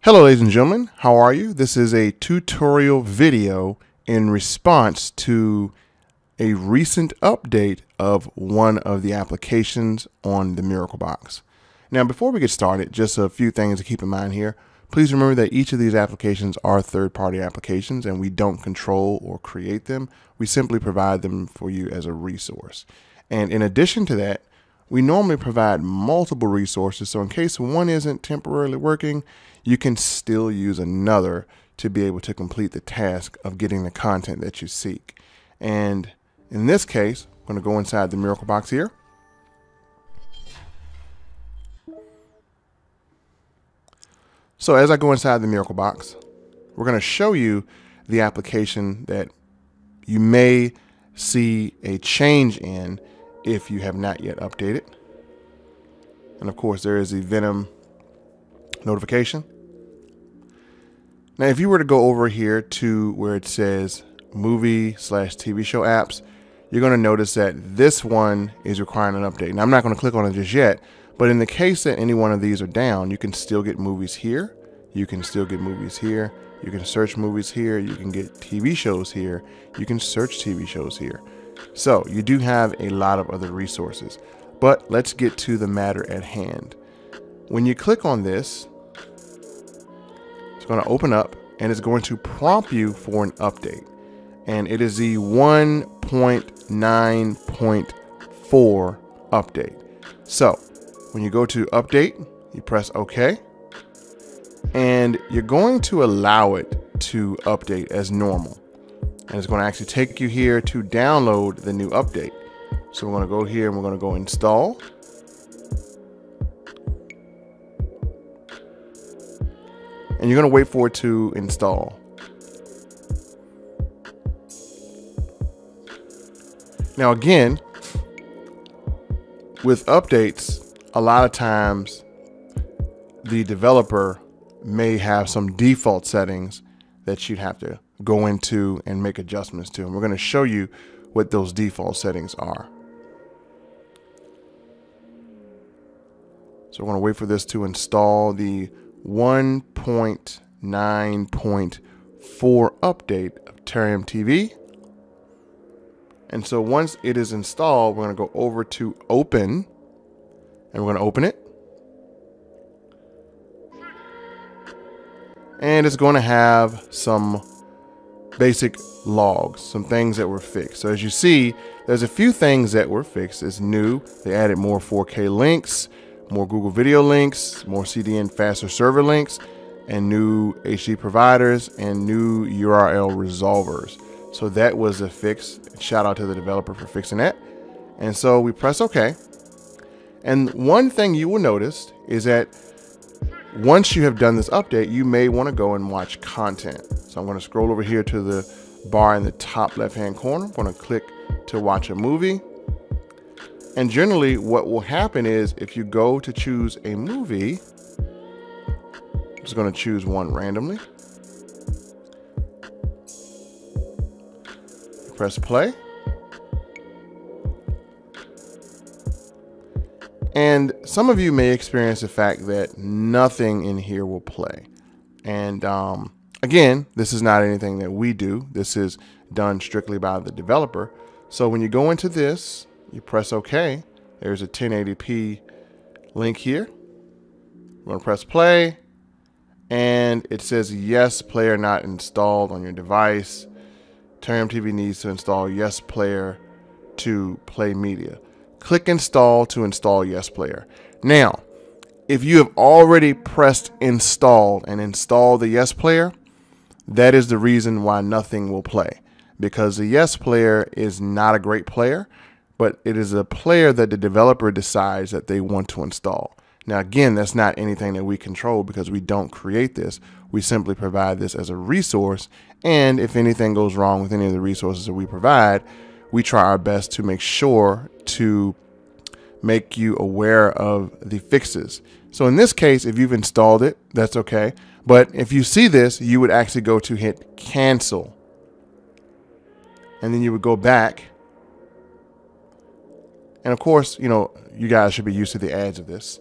Hello ladies and gentlemen, how are you? This is a tutorial video in response to a recent update of one of the applications on the MiracleBox. Now before we get started, just a few things to keep in mind here. Please remember that each of these applications are third-party applications and we don't control or create them. We simply provide them for you as a resource. And in addition to that, we normally provide multiple resources, so in case one isn't temporarily working, you can still use another to be able to complete the task of getting the content that you seek. And in this case, I'm going to go inside the MiracleBox here. So as I go inside the MiracleBox, we're going to show you the application that you may see a change in if you have not yet updated. And of course, there is the Venom notification. Now, if you were to go over here to where it says movie/TV show apps, you're going to notice that this one is requiring an update. Now, I'm not going to click on it just yet, but in the case that any one of these are down, you can still get movies here. You can still get movies here. You can search movies here. You can get TV shows here. You can search TV shows here. So you do have a lot of other resources, but let's get to the matter at hand. When you click on this, it's going to open up and it's going to prompt you for an update. And it is the 1.9.4 update. So when you go to update, you press OK, and you're going to allow it to update as normal. And it's going to actually take you here to download the new update. So we're going to go here and we're going to go install. And you're going to wait for it to install. Now again, with updates, a lot of times the developer may have some default settings that you'd have to go into and make adjustments to. And we're going to show you what those default settings are. So we're going to wait for this to install the 1.9.4 update of Terrarium TV. And so once it is installed, we're going to go over to open and we're going to open it. And it's going to have some basic logs, some things that were fixed. So as you see, there's a few things that were fixed. It's new. They added more 4K links, more Google Video links, more CDN faster server links, and new HD providers and new URL resolvers. So that was a fix. Shout out to the developer for fixing that. And so we press OK. And one thing you will notice is that once you have done this update, you may want to go and watch content. So I'm going to scroll over here to the bar in the top left-hand corner. I'm going to click to watch a movie. And generally what will happen is if you go to choose a movie, I'm just going to choose one randomly. Press play. And some of you may experience the fact that nothing in here will play. And again, this is not anything that we do. This is done strictly by the developer. So when you go into this, you press OK. There's a 1080p link here. We're going to press play. And it says, yes, player not installed on your device. Terrarium TV needs to install Yes Player to play media. Click install to install Yes Player. Now, if you have already pressed install and installed the Yes Player, that is the reason why nothing will play. Because the Yes Player is not a great player, but it is a player that the developer decides that they want to install. Now, again, that's not anything that we control because we don't create this. We simply provide this as a resource. And if anything goes wrong with any of the resources that we provide, we try our best to make sure to make you aware of the fixes. So in this case, if you've installed it, that's okay. But if you see this, you would actually go to hit cancel. And then you would go back. And of course, you know, you guys should be used to the ads of this.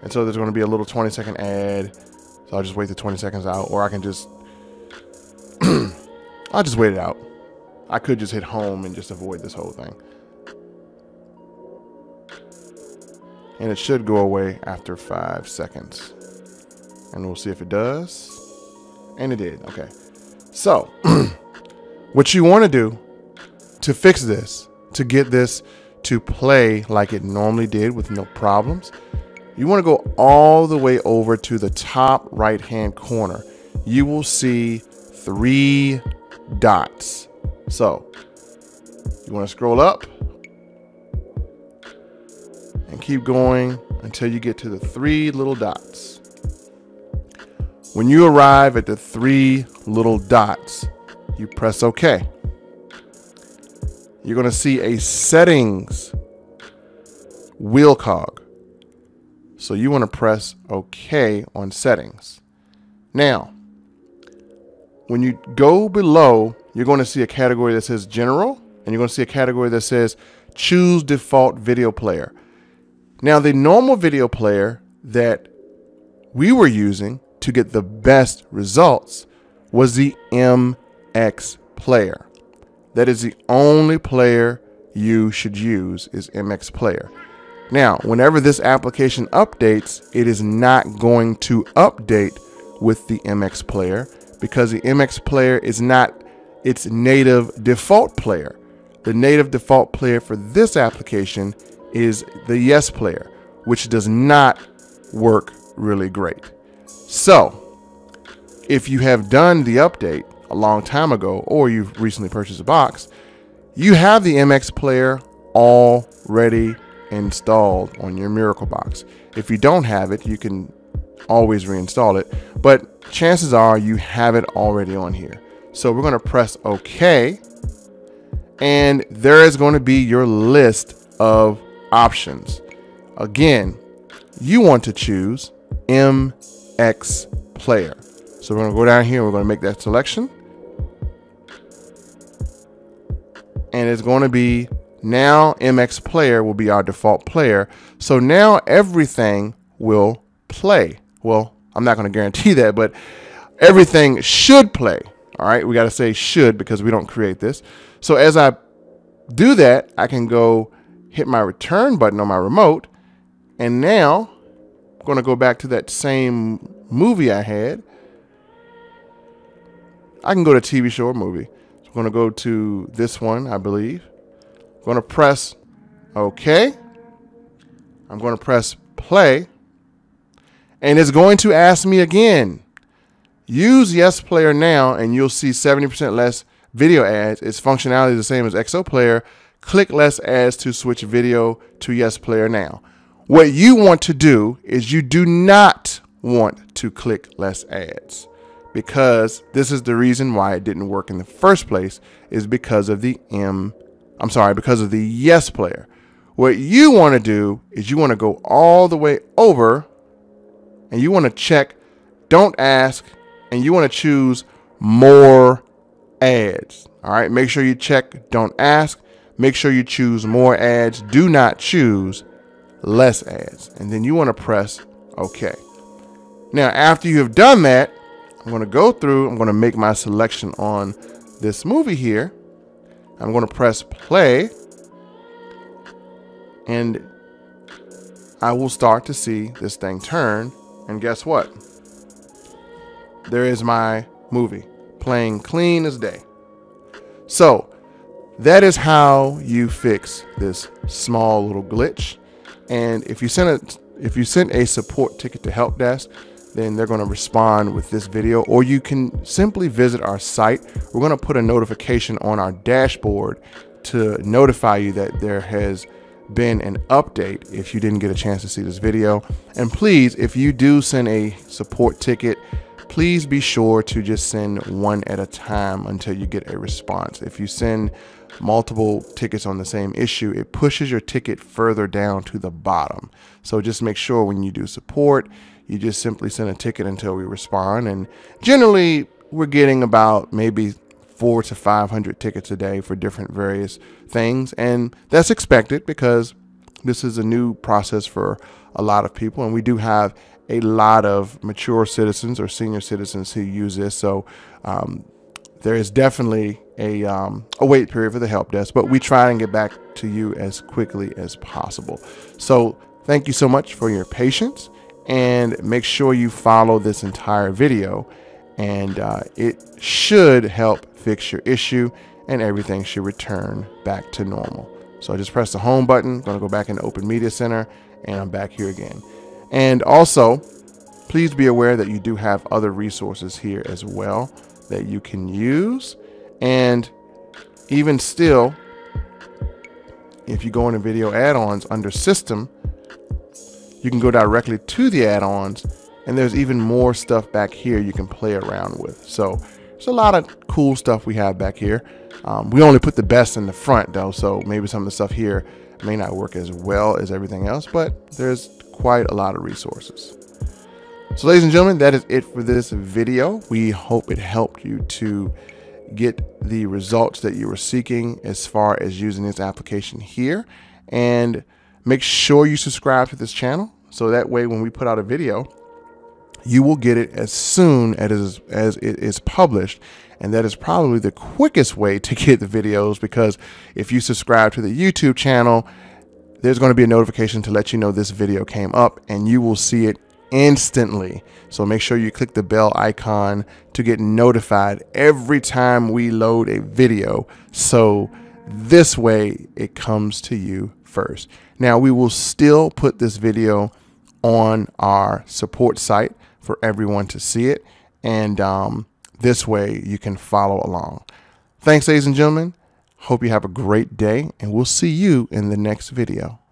And so there's going to be a little 20-second ad. So I'll just wait the 20 seconds out, or I can just, I'll just wait it out. I could just hit home and just avoid this whole thing. And it should go away after 5 seconds. And we'll see if it does. And it did. Okay. So what you want to do to fix this, to get this to play like it normally did with no problems, you want to go all the way over to the top right hand corner. You will see 3 dots. So you want to scroll up and keep going until you get to the 3 little dots. When you arrive at the 3 little dots, you press OK. You're going to see a settings wheel cog. So you want to press OK on settings. Now, when you go below, you're going to see a category that says general, and you're going to see a category that says choose default video player. Now, the normal video player that we were using to get the best results was the MX player. That is the only player you should use, is MX player. Now, whenever this application updates, it is not going to update with the MX player because the MX player is not its native default player. The native default player for this application is the Yes player, which does not work really great. So if you have done the update a long time ago, or you've recently purchased a box, you have the MX player already installed on your Miracle box. If you don't have it, you can always reinstall it, but chances are you have it already on here. So we're going to press OK, and there is going to be your list of options. Again, you want to choose MX player. So we're going to go down here and we're going to make that selection. And it's going to be, now MX player will be our default player. So now everything will play. Well, I'm not going to guarantee that, but everything should play. All right, we got to say should because we don't create this. So as I do that, I can go hit my return button on my remote. And now I'm going to go back to that same movie I had. I can go to TV show or movie. So I'm going to go to this one, I believe. I'm going to press OK. I'm going to press play. And it's going to ask me again, use Yes Player now, and you'll see 70% less video ads. Its functionality is the same as XO Player. Click less ads to switch video to Yes Player now. What you want to do is you do not want to click less ads, because this is the reason why it didn't work in the first place, is because of the because of the Yes Player. What you want to do is you want to go all the way over and you want to check Don't Ask, and you want to choose More Ads. All right, make sure you check Don't Ask. Make sure you choose More Ads. Do not choose Less Ads. And then you want to press OK. Now, after you have done that, I'm going to go through, I'm going to make my selection on this movie here. I'm going to press play, and I will start to see this thing turn. And guess what? There is my movie playing clean as day. So that is how you fix this small little glitch. And if you send a support ticket to help desk, then they're going to respond with this video, or you can simply visit our site. We're going to put a notification on our dashboard to notify you that there has been an update if you didn't get a chance to see this video. And please, if you do send a support ticket, please be sure to just send one at a time until you get a response. If you send multiple tickets on the same issue, it pushes your ticket further down to the bottom. So just make sure when you do support, you just simply send a ticket until we respond. And generally we're getting about maybe 400 to 500 tickets a day for different various things. And that's expected because This is a new process for a lot of people, and we do have a lot of mature citizens or senior citizens who use this. So there is definitely a wait period for the help desk, but we try and get back to you as quickly as possible. So thank you so much for your patience, and make sure you follow this entire video, and it should help fix your issue and everything should return back to normal. So I just press the home button, going to go back into Open Media Center, and I'm back here again. And also, please be aware that you do have other resources here as well that you can use. And even still, if you go into video add-ons under System, you can go directly to the add-ons, and there's even more stuff back here you can play around with. So there's a lot of cool stuff we have back here. We only put the best in the front though, so maybe some of the stuff here may not work as well as everything else, but there's quite a lot of resources. So ladies and gentlemen, that is it for this video. We hope it helped you to get the results that you were seeking as far as using this application here. And make sure you subscribe to this channel, so that way when we put out a video, you will get it as soon as it is published. And that is probably the quickest way to get the videos, because if you subscribe to the YouTube channel, there's going to be a notification to let you know this video came up, and you will see it instantly. So make sure you click the bell icon to get notified every time we load a video, so this way it comes to you first. Now, we will still put this video on our support site for everyone to see it, and this way you can follow along. Thanks, ladies and gentlemen. Hope you have a great day, and we'll see you in the next video.